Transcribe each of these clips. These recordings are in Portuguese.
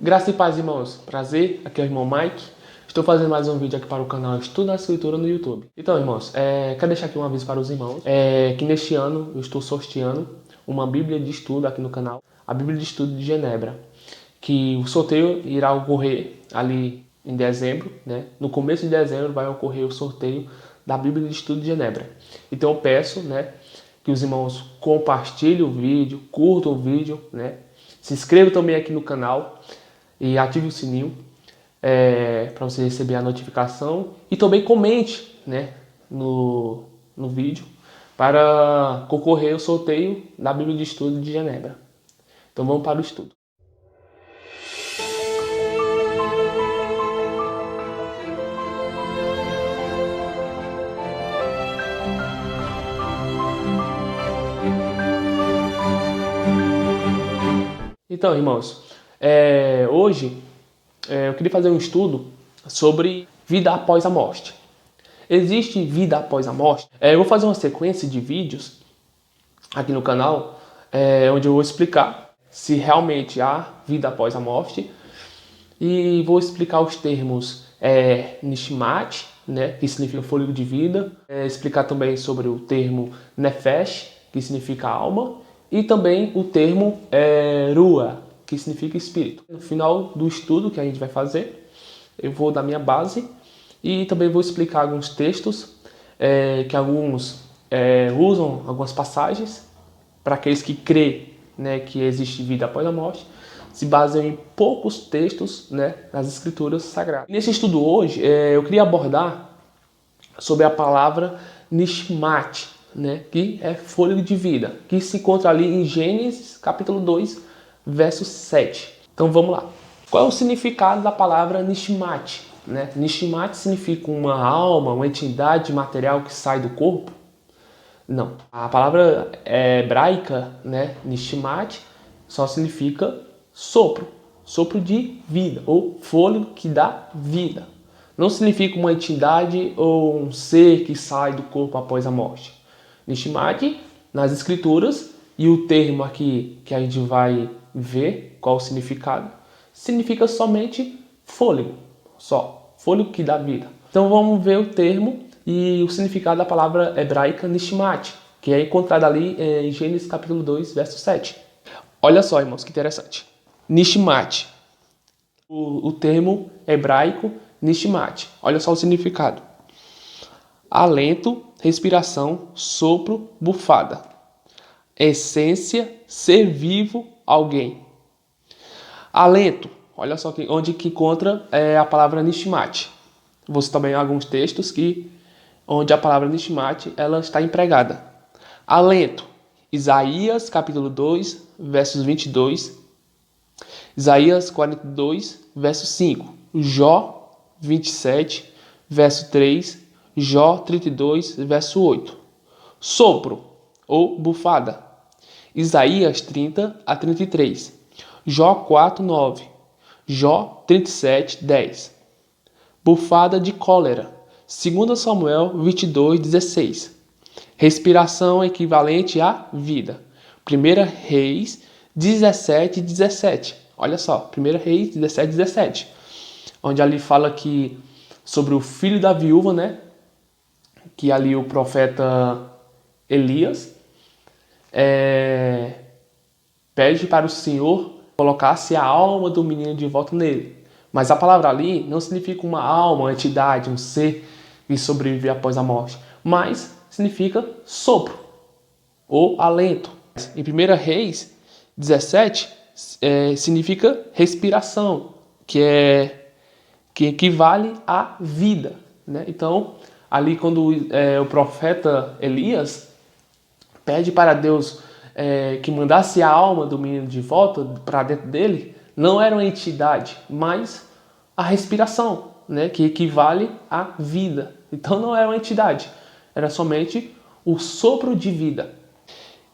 Graça e paz, irmãos. Prazer, aqui é o irmão Mike. Estou fazendo mais um vídeo aqui para o canal Estuda a Escritura no YouTube. Então, irmãos, quero deixar aqui um aviso para os irmãos, que neste ano eu estou sorteando uma Bíblia de estudo aqui no canal, a Bíblia de Estudo de Genebra, que o sorteio irá ocorrer ali em dezembro, né? No começo de dezembro vai ocorrer o sorteio da Bíblia de Estudo de Genebra. Então eu peço, né, que os irmãos compartilhem o vídeo, curtam o vídeo, né? Se inscrevam também aqui no canal e ative o sininho para você receber a notificação. E também comente, né, no vídeo para concorrer ao sorteio da Bíblia de Estudo de Genebra. Então vamos para o estudo. Então, irmãos, hoje eu queria fazer um estudo sobre vida após a morte. Existe vida após a morte? Eu vou fazer uma sequência de vídeos aqui no canal, onde eu vou explicar se realmente há vida após a morte, e vou explicar os termos Nishmat, né, que significa fôlego de vida, explicar também sobre o termo Nefesh, que significa alma, e também o termo Ruah, que significa espírito. No final do estudo que a gente vai fazer, eu vou dar minha base e também vou explicar alguns textos que alguns usam algumas passagens para aqueles que creem, né, que existe vida após a morte, se baseiam em poucos textos, né, nas escrituras sagradas. Nesse estudo hoje, eu queria abordar sobre a palavra Nishmat, né, que é fôlego de vida, que se encontra ali em Gênesis capítulo 2, verso 7. Então vamos lá. Qual é o significado da palavra Nishmat? Né? Nishmat significa uma alma, uma entidade material que sai do corpo? Não. A palavra hebraica, né, Nishmat, só significa sopro, sopro de vida, ou fôlego que dá vida. Não significa uma entidade ou um ser que sai do corpo após a morte. Nishmat, nas escrituras, e o termo aqui que a gente vai ver qual o significado, significa somente fôlego, só, fôlego que dá vida. Então vamos ver o termo e o significado da palavra hebraica Nishmat, que é encontrado ali em Gênesis capítulo 2, verso 7. Olha só, irmãos, que interessante. Nishmat, o termo hebraico Nishmat, olha só o significado. Alento, respiração, sopro, bufada. Essência, ser vivo, alguém. Alento, olha só onde que encontra a palavra Nishmat. Vou citar também alguns textos onde a palavra Nishmat ela está empregada. Alento, Isaías capítulo 2, versos 22. Isaías 42, verso 5. Jó 27, verso 3. Jó 32, verso 8. Sopro ou bufada. Isaías 30 a 33. Jó 4, 9. Jó 37, 10. Bufada de cólera. 2 Samuel 22, 16. Respiração equivalente à vida. 1 Reis 17, 17. Olha só, 1 Reis 17, 17. Onde ali fala que sobre o filho da viúva, né? Que ali o profeta Elias pede para o Senhor colocasse a alma do menino de volta nele. Mas a palavra ali não significa uma alma, uma entidade, um ser que sobrevive após a morte, mas significa sopro ou alento. Em 1 Reis 17 significa respiração, que equivale à vida, né? Então, ali quando o profeta Elias pede para Deus que mandasse a alma do menino de volta para dentro dele, não era uma entidade, mas a respiração, né, que equivale à vida. Então não era uma entidade, era somente o sopro de vida.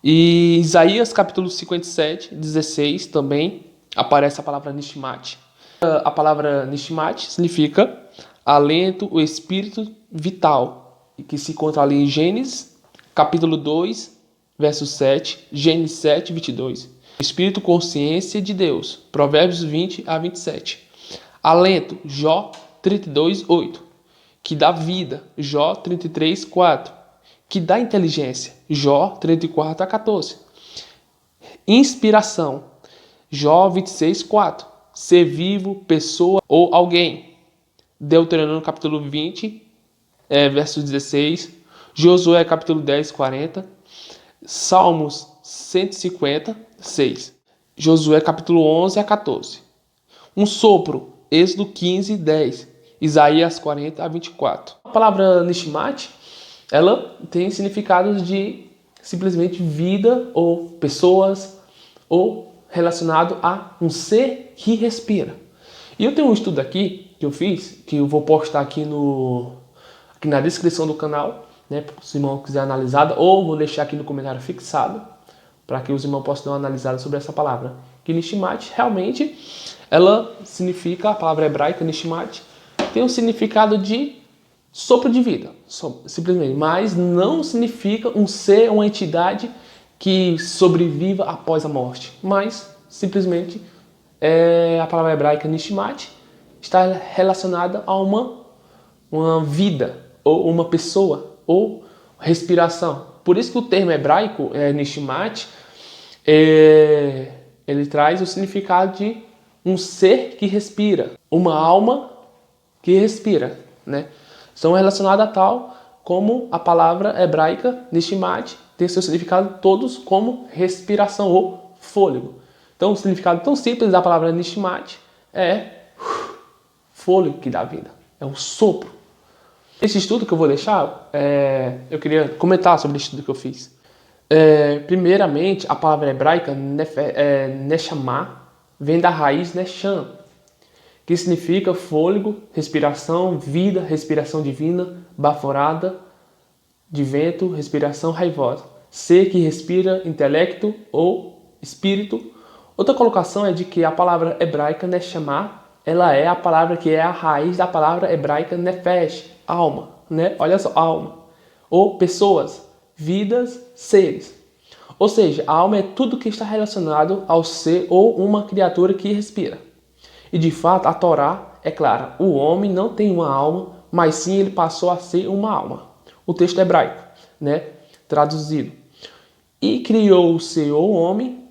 E Isaías capítulo 57, 16 também aparece a palavra Nishmat. A palavra Nishmat significa alento, o espírito vital, que se encontra ali em Gênesis capítulo 2, verso 7, Gênesis 7, 22. Espírito, consciência de Deus. Provérbios 20 a 27. Alento, Jó 32, 8. Que dá vida, Jó 33, 4. Que dá inteligência, Jó 34 a 14. Inspiração, Jó 26, 4. Ser vivo, pessoa ou alguém. Deuteronômio capítulo 20, verso 16. Josué capítulo 10, 40. Salmos 150, 6. Josué capítulo 11 a 14. Um sopro, Êxodo 15, 10. Isaías 40 a 24. A palavra Nishmat, ela tem significados de simplesmente vida ou pessoas ou relacionado a um ser que respira. E eu tenho um estudo aqui que eu fiz, que eu vou postar aqui na descrição do canal, né, se o irmão quiser analisada, ou vou deixar aqui no comentário fixado, para que os irmãos possam dar uma analisada sobre essa palavra. Que Nishmat, realmente, ela significa, a palavra hebraica Nishmat, tem um significado de sopro de vida, simplesmente, mas não significa um ser, uma entidade que sobreviva após a morte, mas simplesmente a palavra hebraica Nishmat está relacionada a uma vida, ou uma pessoa, ou respiração. Por isso que o termo hebraico, Nishmat, ele traz o significado de um ser que respira, uma alma que respira, né? São relacionados a tal como a palavra hebraica Nishmat tem seu significado todos como respiração ou fôlego. Então o significado tão simples da palavra Nishmat é fôlego que dá vida, é um sopro. Esse estudo que eu vou deixar, eu queria comentar sobre o estudo que eu fiz. Primeiramente, a palavra hebraica Neshama vem da raiz Nesham, que significa fôlego, respiração, vida, respiração divina, baforada de vento, respiração raivosa. Ser que respira, intelecto ou espírito. Outra colocação é de que a palavra hebraica Neshama, ela é a palavra que é a raiz da palavra hebraica Nefesh, alma, né? Olha só, alma. Ou pessoas, vidas, seres. Ou seja, a alma é tudo que está relacionado ao ser ou uma criatura que respira. E de fato, a Torá é clara. O homem não tem uma alma, mas sim ele passou a ser uma alma. O texto hebraico, né? Traduzido. E criou o ser, o homem,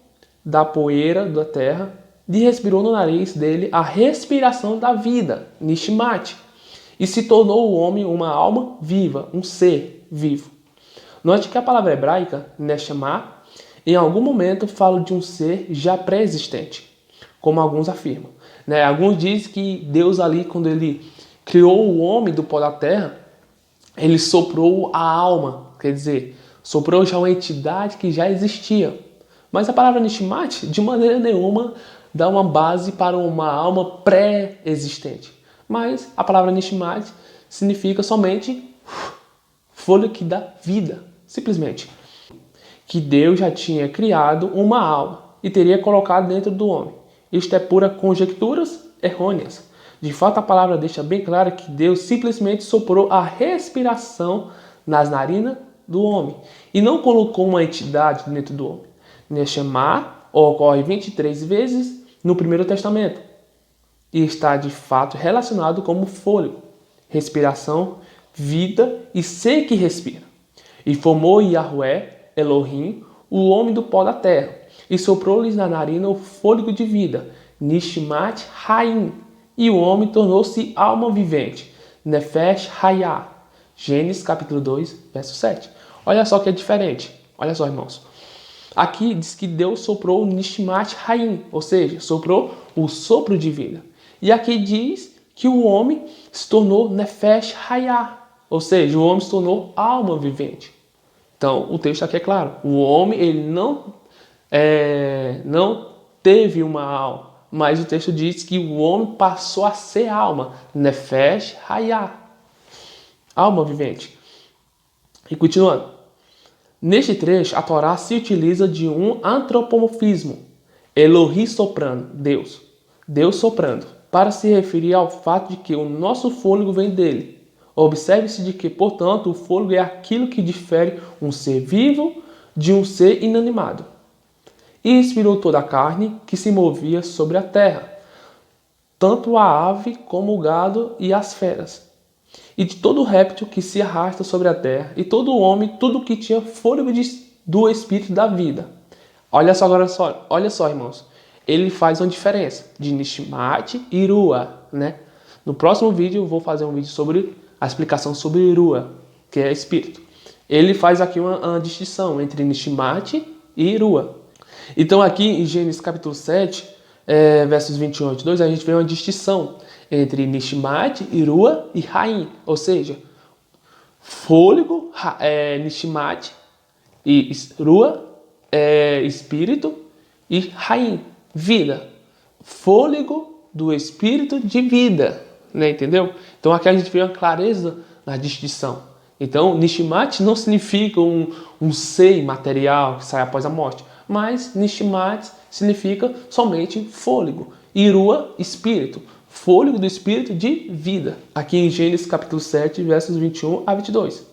da poeira da terra, e respirou no nariz dele a respiração da vida, Nishmat. E se tornou o homem uma alma viva, um ser vivo. Note que a palavra hebraica, Neshama, em algum momento fala de um ser já pré-existente, como alguns afirmam. Né? Alguns dizem que Deus ali, quando ele criou o homem do pó da terra, ele soprou a alma, quer dizer, soprou já uma entidade que já existia. Mas a palavra Nishmat, de maneira nenhuma, dá uma base para uma alma pré-existente. Mas a palavra Nishmat significa somente fôlego que dá vida, simplesmente. Que Deus já tinha criado uma alma e teria colocado dentro do homem. Isto é pura conjecturas errôneas. De fato, a palavra deixa bem claro que Deus simplesmente soprou a respiração nas narinas do homem e não colocou uma entidade dentro do homem. Neshama ocorre 23 vezes no Primeiro Testamento e está de fato relacionado como fôlego, respiração, vida e ser que respira. E formou Yahweh, Elohim, o homem do pó da terra, e soprou-lhes na narina o fôlego de vida, Nishmat Haim, e o homem tornou-se alma vivente, Nefesh Hayah. Gênesis capítulo 2, verso 7. Olha só que é diferente. Olha só, irmãos. Aqui diz que Deus soprou o Nishmat Haim, ou seja, soprou o sopro de vida. E aqui diz que o homem se tornou Nefesh Hayah, ou seja, o homem se tornou alma vivente. Então, o texto aqui é claro. O homem ele não teve uma alma, mas o texto diz que o homem passou a ser alma, Nefesh Hayah, alma vivente. E continuando. Neste trecho, a Torá se utiliza de um antropomorfismo, Elohim soprando, Deus soprando, para se referir ao fato de que o nosso fôlego vem dele. Observe-se de que, portanto, o fôlego é aquilo que difere um ser vivo de um ser inanimado. e inspirou toda a carne que se movia sobre a terra, tanto a ave como o gado e as feras, e de todo réptil que se arrasta sobre a terra, e todo homem, tudo que tinha fôlego do espírito da vida. Olha só agora, olha só, irmãos. Ele faz uma diferença de Nishmat e Ruah, né? No próximo vídeo eu vou fazer um vídeo sobre a explicação sobre Ruah, que é espírito. Ele faz aqui uma distinção entre Nishmat e Ruah. Então aqui em Gênesis capítulo 7, versos 21 a 22, a gente vê uma distinção entre Nishmat, Ruah e Haim, ou seja, fôlego, Nishmat, e Ruah, espírito, e Haim, vida, fôlego do espírito de vida, né? Entendeu? Então aqui a gente vê uma clareza na distinção. Então Nishmat não significa um ser imaterial que sai após a morte, mas Nishmat significa somente fôlego, e Ruah, espírito, fôlego do espírito de vida. Aqui em Gênesis capítulo 7, versos 21 a 22.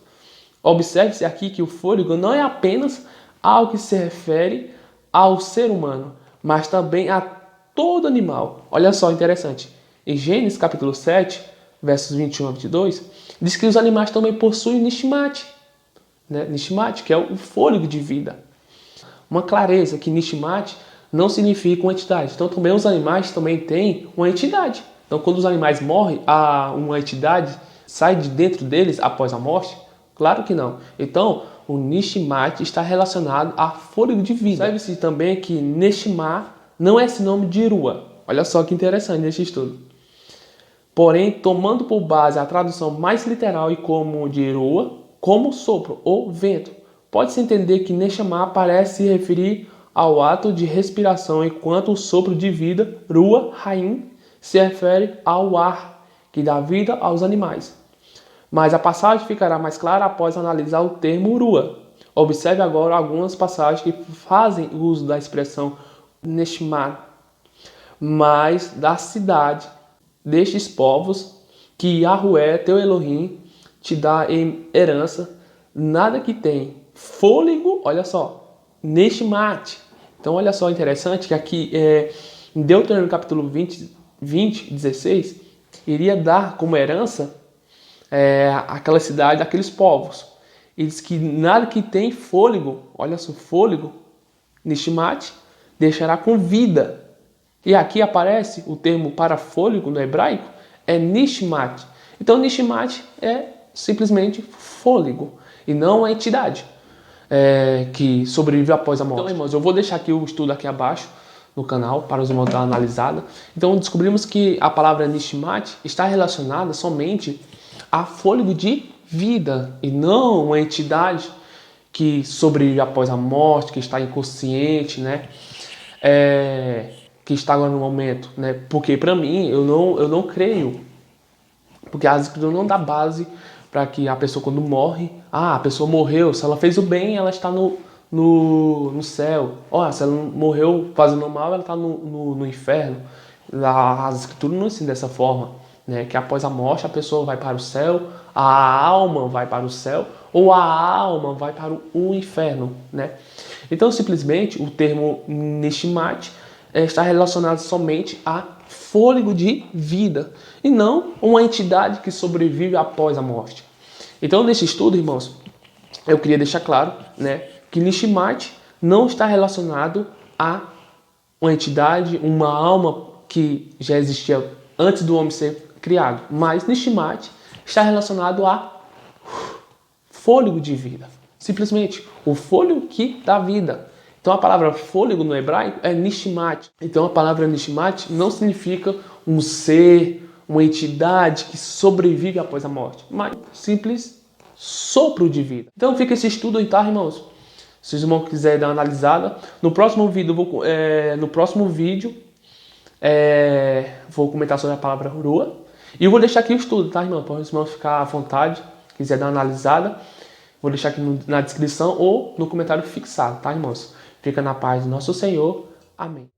Observe-se aqui que o fôlego não é apenas algo que se refere ao ser humano, mas também a todo animal. Olha só, interessante. Em Gênesis capítulo 7, versos 21 a 22, diz que os animais também possuem Nishmat, né? Nishmat, que é o fôlego de vida. Uma clareza que Nishmat não significa uma entidade. Então também os animais também têm uma entidade. Então quando os animais morrem, uma entidade sai de dentro deles após a morte? Claro que não. Então o Nishmat está relacionado a fôlego de vida. Sabe-se também que Neshama não é sinônimo de Ruah. Olha só que interessante nesse estudo. Porém, tomando por base a tradução mais literal e comum de Ruah, como sopro ou vento, pode-se entender que Neshama parece se referir ao ato de respiração, enquanto o sopro de vida, Ruah Haim, se refere ao ar que dá vida aos animais. Mas a passagem ficará mais clara após analisar o termo Ruah. Observe agora algumas passagens que fazem uso da expressão Neshama, mas da cidade destes povos que Yahweh, teu Elohim, te dá em herança, nada que tem fôlego, olha só, Neshmat. Então olha só, interessante que aqui em Deuteronômio capítulo 20, 16, iria dar como herança aquela cidade, aqueles povos. E diz que nada que tem fôlego, olha só, fôlego, Nishmat, deixará com vida. E aqui aparece o termo para fôlego no hebraico, é Nishmat. Então Nishmat é simplesmente fôlego e não a entidade que sobrevive após a morte. Então, irmãos, eu vou deixar aqui o estudo aqui abaixo no canal para os irmãos dar uma analisada. Então descobrimos que a palavra Nishmat está relacionada somente a fôlego de vida e não uma entidade que sobrevive após a morte, que está inconsciente, né? Que está agora no momento, né? Porque para mim eu não creio, porque a Escritura não dá base para que a pessoa quando morre, a pessoa morreu, se ela fez o bem, ela está no céu. Se ela morreu fazendo mal, ela está no inferno. As Escrituras não ensinam dessa forma, né? Que após a morte a pessoa vai para o céu, a alma vai para o céu, ou a alma vai para o inferno, né? Então simplesmente o termo Nishmat está relacionado somente a fôlego de vida e não uma entidade que sobrevive após a morte. Então nesse estudo, irmãos, eu queria deixar claro, né, que Nishmat não está relacionado a uma entidade, uma alma que já existia antes do homem ser criado, mas Nishmat está relacionado a fôlego de vida, simplesmente o fôlego que dá vida. Então a palavra fôlego no hebraico é Nishmat. Então a palavra Nishmat não significa um ser, uma entidade que sobrevive após a morte, mas simples sopro de vida. Então fica esse estudo aí, tá, irmãos? Se os irmãos quiserem dar uma analisada, no próximo vídeo vou comentar sobre a palavra Ruah. E eu vou deixar aqui o estudo, tá, irmão? Para os irmãos ficar à vontade, quiser dar uma analisada, vou deixar aqui na descrição ou no comentário fixado, tá, irmãos? Fica na paz do nosso Senhor. Amém.